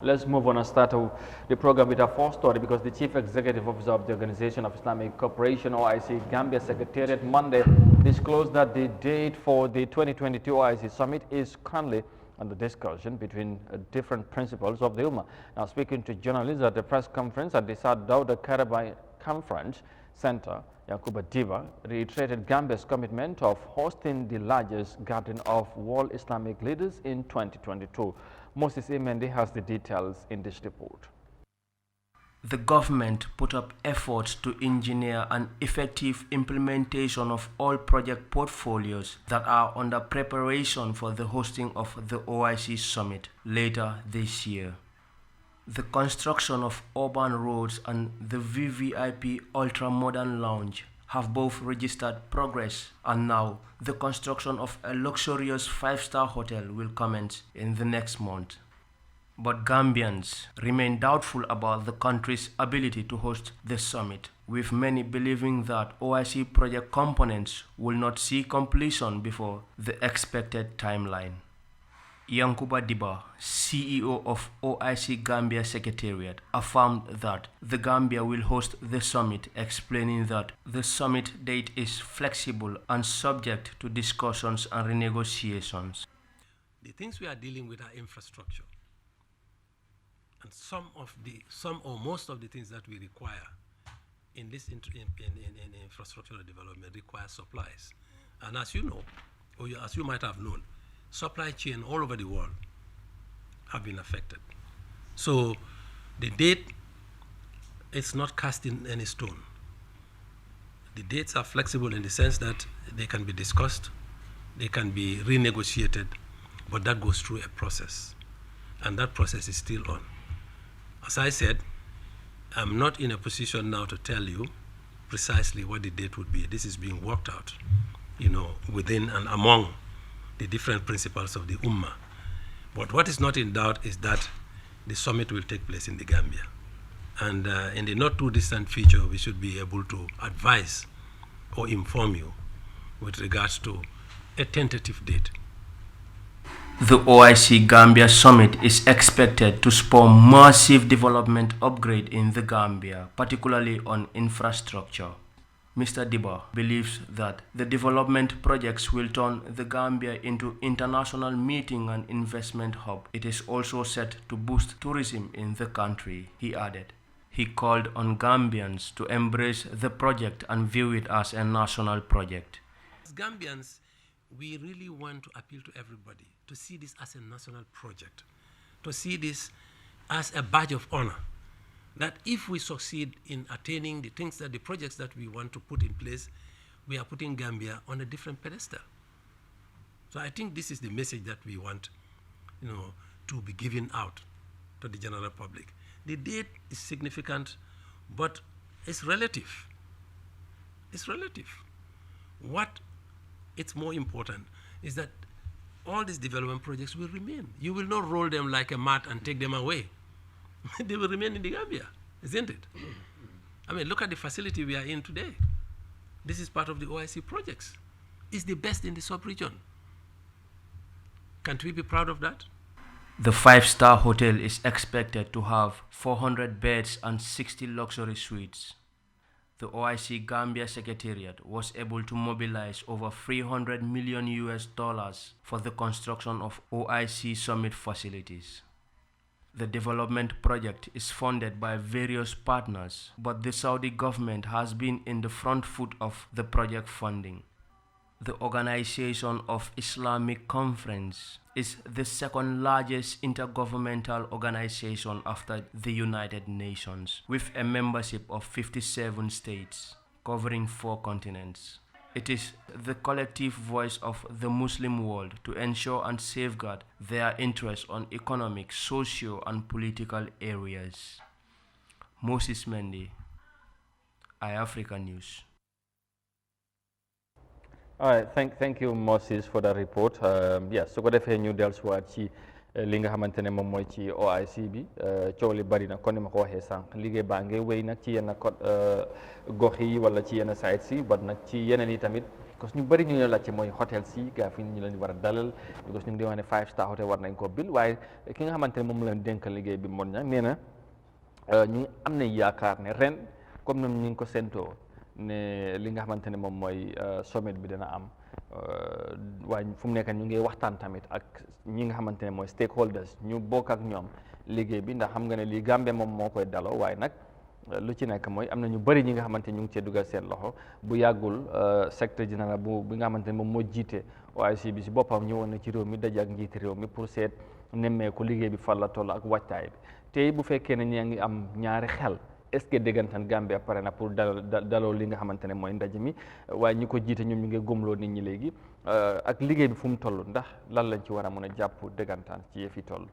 Let's move on and start the program with our first story because the Chief Executive Officer of the Organization of Islamic Cooperation, OIC, Gambia Secretariat, Monday disclosed that the date for the 2022 OIC Summit is currently under discussion between different principles of the Ummah. Now, speaking to journalists at the press conference at the South Dauda Caribbean Conference Center, Yahya Dibba reiterated Gambia's commitment of hosting the largest gathering of world Islamic leaders in 2022. Moses Imendi has the details in this report. The government put up efforts to engineer an effective implementation of all project portfolios that are under preparation for the hosting of the OIC Summit later this year. The construction of urban roads and the VVIP ultra-modern lounge have both registered progress, and now the construction of a luxurious 5-star hotel will commence in the next month. But Gambians remain doubtful about the country's ability to host the summit, with many believing that OIC project components will not see completion before the expected timeline. Yahya Dibba, CEO of OIC Gambia Secretariat, affirmed that the Gambia will host the summit, explaining that the summit date is flexible and subject to discussions and renegotiations. The things we are dealing with are infrastructure. And some or most of the things that we require in this infrastructural development require supplies. And as you know, or as you might have known, supply chain all over the world have been affected. So the date is not cast in any stone. The dates are flexible in the sense that they can be discussed, they can be renegotiated, but that goes through a process. And that process is still on. As I said, I'm not in a position now to tell you precisely what the date would be. This is being worked out, within and among the different principles of the Ummah. But what is not in doubt is that the summit will take place in the Gambia. And in the not too distant future, we should be able to advise or inform you with regards to a tentative date. The OIC Gambia Summit is expected to spur massive development upgrade in the Gambia, particularly on infrastructure. Mr. Dibba believes that the development projects will turn the Gambia into international meeting and investment hub. It is also set to boost tourism in the country, he added. He called on Gambians to embrace the project and view it as a national project. As Gambians, we really want to appeal to everybody to see this as a national project, to see this as a badge of honor, that if we succeed in attaining the things that the projects that we want to put in place, we are putting Gambia on a different pedestal. So I think this is the message that we want, to be given out to the general public. The date is significant, but it's relative. It's relative. What it's more important is that all these development projects will remain. You will not roll them like a mat and take them away. They will remain in the Gambia, isn't it? I mean, look at the facility we are in today. This is part of the OIC projects. It's the best in the sub-region. Can't we be proud of that? The 5-star hotel is expected to have 400 beds and 60 luxury suites. The OIC Gambia Secretariat was able to mobilize over $300 million for the construction of OIC summit facilities. The development project is funded by various partners, but the Saudi government has been in the front foot of the project funding. The Organization of Islamic Conference is the second largest intergovernmental organization after the United Nations, with a membership of 57 states, covering 4 continents. It is the collective voice of the Muslim world to ensure and safeguard their interests on economic, socio, and political areas. Moses Mendy, Eyeafrica News. All right, thank you Moses for that report. Yes, so ko defee ñu dellusiwaat ci li nga xamante ne moom mooy ci OIC bi coow li bari na kon ni ma ko waxee sànq liggéey baa ngi wéy nag ci yenn gox yi wala ci yenn sites yi but nag ci yeneen yi tamit parce que ñu bëri ñu ñoo laajte mooy hôtel si gaa fi ñu leen war a dalal because ñu ngi di wax ne 5-star hôtel war nañ ko bil waaye ki nga xamante ne moom leen dénkal liggéey bi moon ña nee na ñu am nañ yaakaar ne ren comme ñoom ñu ngi ko séentoo ne li nga xamante ne moom mooy summit bi dina am waaye fu mu nekk ñu ngi waxtaan tamit ak ñi nga xamante ne mooy stakeholders ñu bokk ak ñoom liggéey bi ndax xam nga ne lii Gambie moom moo koy daloo waaye nag lu ci nekk mooy am na ñu bëri ñi nga xamante ñu ngi cee dugal seen loxo bu yàggul secrétaire général bi nga xamante ne moom moo jiite OIC bi si boppam ñëwoon na ci réew mi daje ak njiiti réew mi pour seet nemmeeku liggéey bi fan la toll ak wàccaay bi tey bu fekkee ne ñaa ngi am ñaari xel est-ce que déggantaan Gambia pare na pour daloo li nga xamante ne mooy ndaje mi waaye ñi ko jiite ñoom ñu ngi gëmloo nit ñi léegi ak liggéey bi fu mu toll ndax lan lañ ci war a mën a jàpp déggantaan ci yëf yi toll.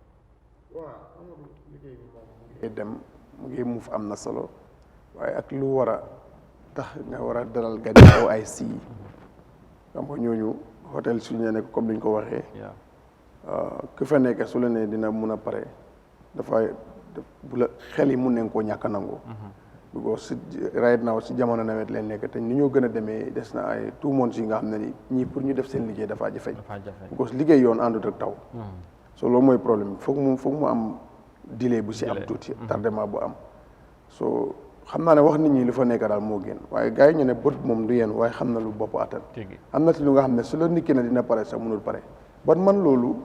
waaw Amadou liggéey bi moom mu ngi dem mu ngi muuf am na solo waaye ak lu war a tax nga war a dalal gan OIC yi xam nga ñooñu hôtel suñu ne nekk comme ni ñu ko waxee. ku fa nekk su la ne dina mun a pare dafay bu la xel yi mun nañ koo ñàkk a nangu. because right now si jamono nawet leen nekk te ni ñoo gën a demee des na ay 2 months yi nga xam ne ni ñii pour ñu def seen liggéey dafa jafe. because liggéey yoon àndut ak taw. so loolu mooy problème bi foog mu am delay bu si am tuuti tardement bu am. so xam naa ne wax nit ñi lu fa nekk daal moo gën waaye gars yi ñu ne bët moom du yéen waaye xam na lu bopp attan. am na ci lu nga xam ne su la nit ki ne dina pare sax mënul pare ban man loolu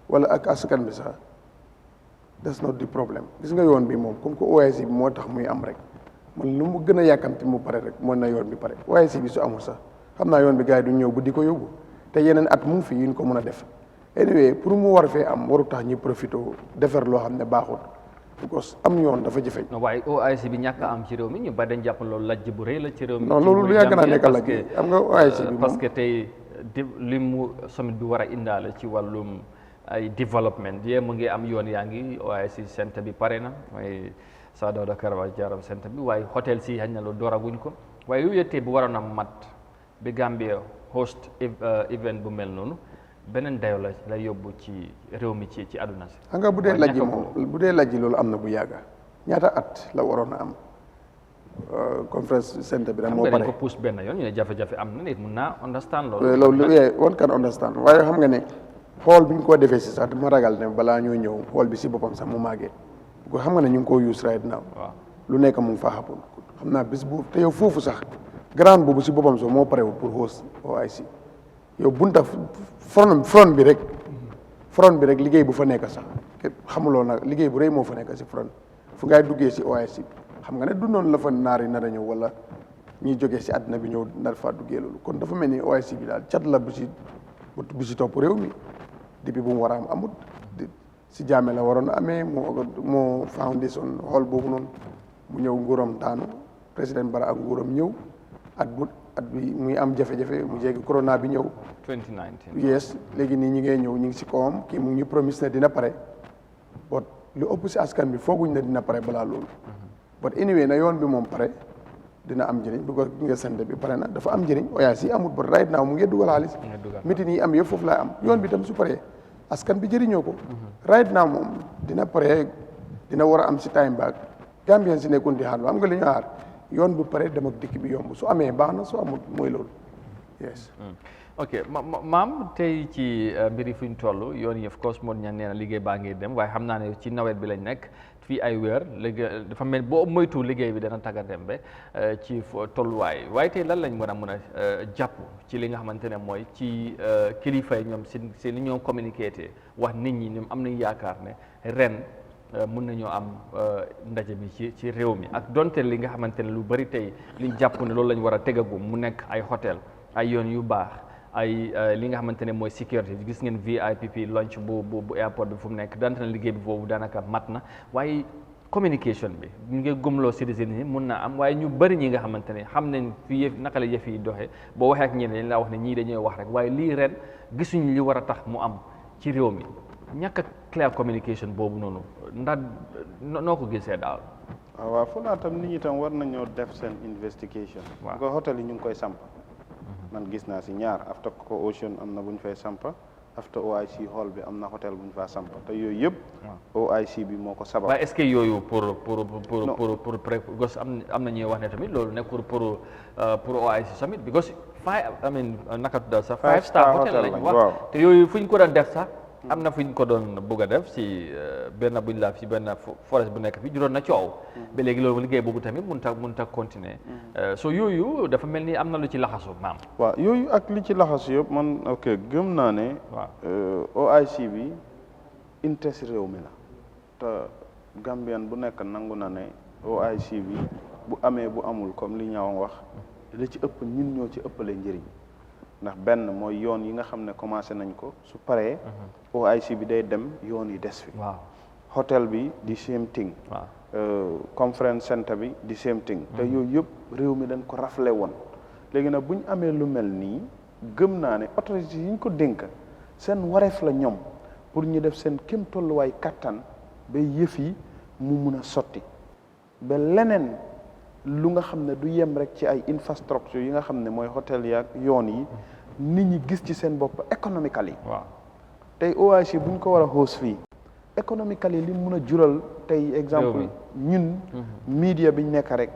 wala ak askan bi sax that's not the problème gis nga yoon bi moom comme que OIC bi moo tax muy am rek man lu mu gën a yàkkamti mu pare rek mën na yoon bi pare OIC bi su amul sax xam naa yoon bi gars yi duñ ñëw bu di ko yóbbu te yeneen at mu ngi fi yuñ ko mën a def anyway pour mu war fee am waru tax ñi profité defar loo xam ne baaxul because am yoon dafa jafe. waaye OIC bi ñàkk a am ci réew mi ñu ba dañ jàpp loolu lajj bu rëy la ci réew mi. non loolu lu yàgg naa nekk lajj am nga OIC bi moom parce que tey li mu summit bi war a indaale ci wàllum ay développement yee mu ngi am yoon yaa ngi OIC centre bi pare na mooy Sir Dawda Kairaba Jallow centre bi waaye hôtel si xañ na loolu dooraguñ ko waaye yooyu yëpp bu waroon a mat bi Gambia host event bu mel noonu beneen dayo la yóbbu ci réew mi ci àdduna si. xam nga bu dee lajj moom bu dee lajj loolu am na bu yàgga ñaata at la waroon a am conference centre bi rek moo pare ko pousse benn yoon ñu ne jafe-jafe am na nit mun naa understand loolu. one can understand waaye xam nga ne xool bi ñu ko defee si sax dama ragal ne balaa ñoo ñëw xool bi si boppam sax mu màggee ko xam nga ne ñu ngi koo use right now. waaw lu nekk mu ngi faa xapoon xam naa bis bu te yow foofu sax grand boobu si boppam sax moo parewul pour host OIC yow bunta front bi rek liggéey bu fa nekk sax xamuloo nag liggéey bu rëy moo fa nekk si front fu ngay duggee si OIC xam nga ne du noonu la fa naar yi nar a ñëw wala ñuy jógee si àddina bi ñëw nar faa duggee loolu kon dafa mel ni OIC bi daal cat la bu si topp réew mi depuis bu mu war a am amut si Jammeh la waroon amee moo foundation hall boobu noonu mu ñëw nguuram daanu président Barrow ak nguuram ñëw at bi muy am jafe-jafe mu jéegi corona bi ñëw 2019 yes léegi nii ñi ngay ñëw ñu ngi si kawam kii mu ngi promise ne dina pare but lu ëpp si askan bi fooguñ ne dina pare balaa loolu but anyway na yoon bi moom pare dina am njëriñ bu ko nga sende bi pare na dafa am njëriñ OIC amut but right now mu ngi dugal xaalis meeting yi am yëpp foofu lay am yoon bi tam su paree askan bi jëriñoo ko right now moom dina pare dina war a am si time back Gambien si nekkoon di xaar am nga li ñu xaar yoon bu pare dem ak dikk bi yomb su amee baax na su amut mooy loolu yes. ok maam tey ci mbiri fu ñu toll yoon yi of course moo ñaan nee na liggéey baa ngi dem waaye xam naa ne ci nawet bi lañ nekk fii ay weer léegi dafa mel boo moytu liggéey bi dana tagga dem be ci tolluwaay waaye tey lan lañ mën a jàpp ci li nga xamante ne mooy ci kilifa yi ñoom si li ñoo communiqué wax nit ñi ñoom am nañ yaakaar ne ren mun nañoo am ndaje bi ci réew mi ak donte li nga xamante ne lu bari tey liñ jàpp ne loolu lañ war a tegagum mu nekk ay hôtel ay yoon yu baax ay li nga xamante ne mooy sécurité gis ngeen VIP lunch bu airport bi fu mu nekk dante na liggéey bi boobu daanaka mat na waaye communication bi ñu ngi gëmloo citizen yi mun naa am waaye ñu bëri ñi nga xamante ne xam nañ fi yëf naka la yëf yi doxee boo waxee ak ñeneen dañ laa wax ne ñii dañuy wax rek waaye lii ren gisuñ li war a tax mu am ci réew mi ñàkk a clear communication boobu noonu ndax noo ko gisee daal. waaw foog naa tam nit ñi tam war nañoo def seen investigation. waaw nga hôtel yi ñu ngi koy samp man gis naa si ñaar after ko Ocean am na bu ñu fay sampa after OIC hall bi am na hôtel bu ñu faa sampa te yooyu yëpp. OIC bi moo ko sabab. waaye est-ce que yooyu pour gos am na ñuy wax ne tamit loolu nekkul pour OIC summit because naka tudda sax 5-star hotel lañ wax te yooyu fu ñu ko doon def sax am na fu ñu ko doon bëgg a def si benn buñ la si benn forest bu nekk fi juróon na coow ba léegi loolu liggéey boobu tamit mun ta continuer so yooyu dafa mel ni am na lu ci laxasu maam waaw yooyu ak li ci laxasu yëpp man gëm naa ne OIC bi interest réew mi la te Gambian bu nekk nangu na ne OIC bi bu amee bu amul comme li ñaaw wax li ci ëpp ñun ñoo ci ëppale njëriñ ndax benn mooy yoon yi nga xam ne commencé nañ ko su paree OIC bi day dem yoon yi des fi hôtel bi di same thing conference center bi di same thing te yooyu yëpp réew mi dañ ko rafle woon léegi nag bu ñu amee lu mel nii gëm naa ne autorité yi ñu ko dénk seen wareef la ñoom pour ñu def seen kéem tolluwaay kattan ba yëf yi mu mun a sotti ba leneen lu nga xam ne du yem rek ci ay infrastructure yi nga xam ne mooy hôtel yi ak yoon yi nit ñi gis ci seen bopp économically tey OIC bu ñu ko war a host fii économically li mun a jural tey exemple ñun media bi ñu nekk rek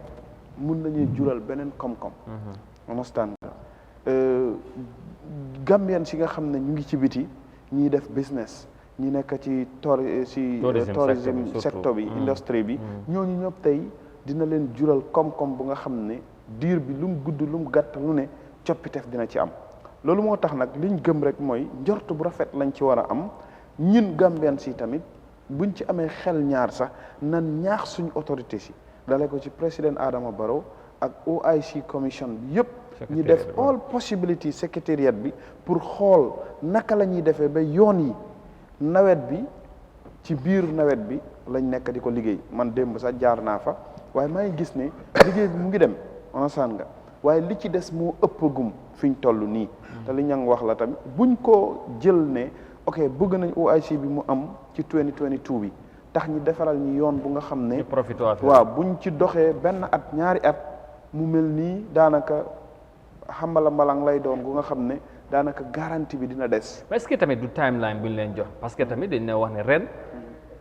mun nañuy jural beneen koom-koom understand Gambian si nga xam ne ñu ngi ci biti ñiy def business ñi nekk ci tourism secteur bi industrie bi ñooñu ñëpp tey dina leen jural koom-koom bu nga xam ne diir bi lu mu gudd lu mu gàtt lu ne coppiteef dina ci am loolu moo tax nag liñ gëm rek mooy njort bu rafet lañ ci war a am ñun Gambian si tamit buñ ci amee xel ñaar sax nan ñaax suñu autorité si dale ko ci président Adama Barrow ak OIC commission bi yëpp ñu def all possibility secrétariat bi pour xool naka la ñuy defee ba yoon yi nawet bi ci biir nawet bi lañ nekk di ko liggéey man démb sax jaar naa fa waaye maa ngi gis ne liggéey bi mu ngi dem onasaan nga waaye li ci des moo ëppagum fi ñu toll nii te li ñang wax la tamit buñ ko jël ne bëgg nañ OIC bi mu am ci 2022 bi tax ñi defaral ñi yoon bu nga xam ne waaw buñ ci doxee benn at ñaari at mu mel nii daanaka xambala mbalang lay doon gu nga xam ne daanaka garantie bi dina des. mais est-ce que tamit du timeline bu ñu leen jox parce que tamit dañ ne wax ne ren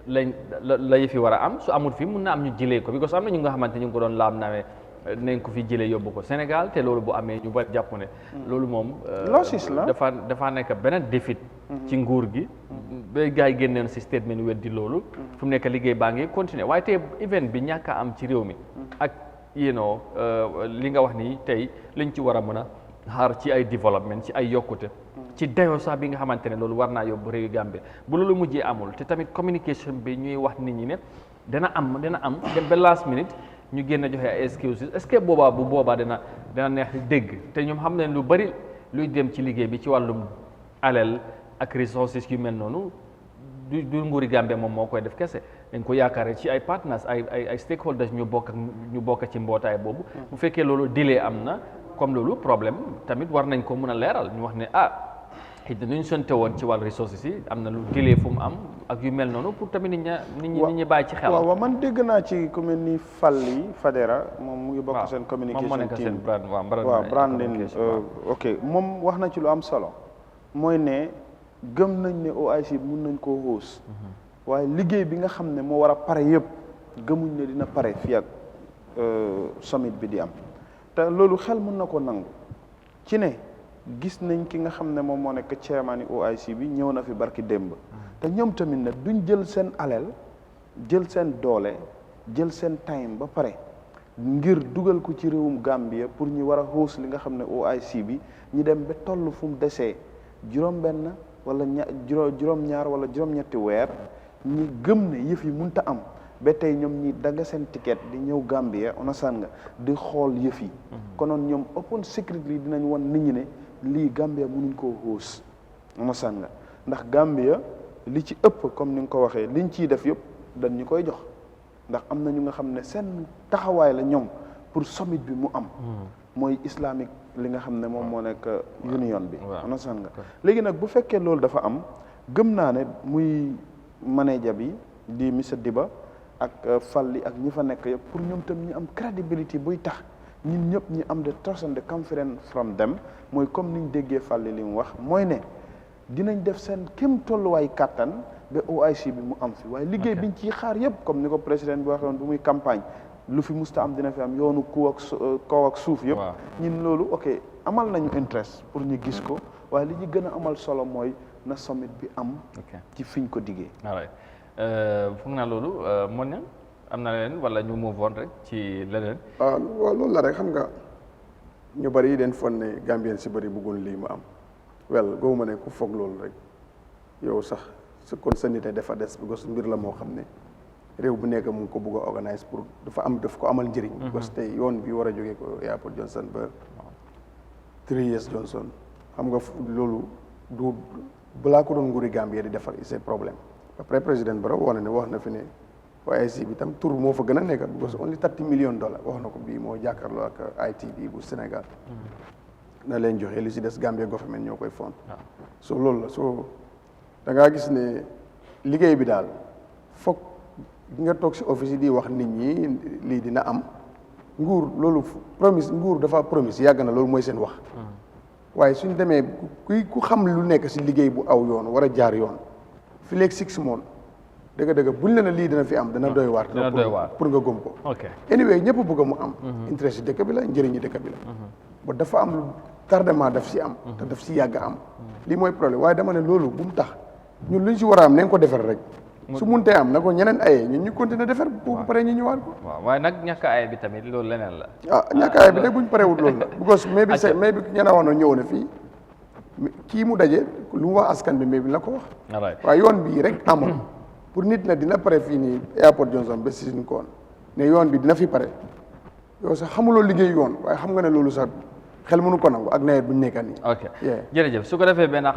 la yëf yi war a am su amul fi mun na am ñu jëlee ko because am na ñu nga xamante ñu ngi ko doon laam nawee nañ ko fi jëlee yóbbu ko Sénégal te loolu bu amee ñu bari jàpp ne loolu moom loosis la dafa nekk beneen défi ci nguur gi ba gars yi génneen si statement weddi loolu fu mu nekk liggéey baa ngi continuer waaye tey event bi ñàkk a am ci réew mi ak li nga wax nii tey liñ ci war a mën a xaar ci ay développement ci ay yokkute ci dayoo sax bi nga xamante ne loolu war naa yóbbu réew Gambie bu loolu mujjee amul te tamit communication bi ñuy wax nit ñi ne dana am dem ba last minute ñu génn joxe ay excuses est-ce que bu boobaa dana neex dégg te ñoom xam nañ lu bari luy dem ci liggéey bi ci wàllum alal ak resources yu mel noonu du nguuri Gambie moom moo koy def kese dañ ko yaakaare ci ay partners ay stakeholders ñu bokk ci mbootaay boobu bu fekkee loolu delay am na comme loolu problème tamit war nañ ko mën a leeral ñu wax ne xëy na ñu sonte woon ci wàllu ressources yi am na lu delay fu mu am ak yu mel noonu pour tamit nit ñi bàyyi ci xel. waaw man dégg naa ci ku mel ni Falli Fadera moom mu ngi bokk seen communication team waaw branding moom wax na ci lu am solo mooy ne gëm nañ ne OIC mun nañ koo host waaye liggéey bi nga xam ne moo war a pare yëpp gëmuñ ne dina pare fii ak summit bi di am te loolu xel mun na ko nangu ci ne gis nañ ki nga xam ne moom moo nekk chairman yi OIC bi ñëw na fi barki démb te ñoom tamit ne duñ jël seen alal jël seen doole jël seen time ba pare ngir dugal ko ci réewum Gambia pour ñu war a host li nga xam ne OIC bi ñu dem ba toll fu mu desee juróom-benn wala juróom-ñaar wala juróom-ñetti weer ñi gëm ne yëf yi mënta am ba tey ñoom ñi dagga seen ticket di ñëw Gambia onasaan nga di xool yëf yi konoon ñoom open secretly dinañ wan nit ñi ne lii Gambia mënuñ koo host onasaan nga ndax Gambia li ci ëpp comme ni nga ko waxee liñ ciy def yëpp dañ ñu koy jox ndax am na ñu nga xam ne seen taxawaay la ñoom pour summit bi mu am mooy islamique li nga xam ne moom moo nekk union bi onasaan nga léegi nag bu fekkee loolu dafa am gëm naa ne muy manager bi di monsieur Dibba ak Falli ak ñi fa nekk yëpp pour ñoom tam ñu am crédibility buy tax ñun ñëpp ñu am de trust and the confidence from them mooy comme niñ déggee Falli li mu wax mooy ne dinañ def seen kéem tolluwaay kàttan ba OIC bi mu am fi waaye liggéey biñ ciy xaar yëpp comme ni ko président bi waxee woon bu muy campagne lu fi musta am dina fi am yoonu kaw ak suuf yëpp ñun loolu amal nañu interest pour ñu gis ko waaye li ñu gën a amal solo mooy na summit bi am ci fiñ ko diggee foog naa loolu mën na am na leneen wala ñu move on rek ci leneen waaw loolu la rek xam nga ñu bëri yi den fon ne Gambien si bëri bëggoon lii mu am goowuma ne ku foog loolu rek yow sax sa kon sa nite dafa des because mbir la moo xam ne réew bu nekk mu ngi ko bëgg a organise pour daf ko amal njëriñ because tey yoon bi war a jógee ko airport Johnson ba 3 years Johnson xam nga loolu du balaa ko doon nguuri Gambie di defar c'est problème après président Barrow wax na fi ne OIC bi tam tur moo fa gën a nekk because only $30 million wax na ko bii moo jàkkaarloo ak ITV bu Sénégal na leen joxe li si des Gambia government ñoo koy fond so loolu la so da ngaa gis ne liggéey bi daal foog nga toog si office yi di wax nit ñi lii dina am nguur loolu nguur dafa promise yàgg na loolu mooy seen wax waaye suñ demee ku xam lu nekk si liggéey bu aw yoon war a jaar yoon fi léegi 6 mois dëgg buñ la ne lii dina fi am dana doy waar pour nga gëm ko anyway ñëpp bëgg mu am intérêt si dëkk bi la njëriñi dëkk bi la ba dafa am lu tardement daf si am te daf si yàgg am lii mooy problème waaye dama ne loolu bu mu tax ñun luñ si war a am nañ ko defar rek su muntee am na ko ñeneen ayee ñun ñu continuer defar bu pare ñu ñëwaat ko waaye nag ñàkk aye bi tamit loolu leneen la ñàkk aye bi nag buñ parewut loolu la because mais bi ñeneen wax na ñëw na fii kii mu daje lu mu wax askan bi mais bi la ko wax waaye yoon bii rek amoon pour nit na dina pare fii nii airport Johnson ba si suñu koon ne yoon bi dina fi pare yow sax xamuloo liggéey yoon waaye xam nga ne loolu sax xel mënu ko nangu ak nawet bu ñu nekka nii jërëjëf su ko defee benn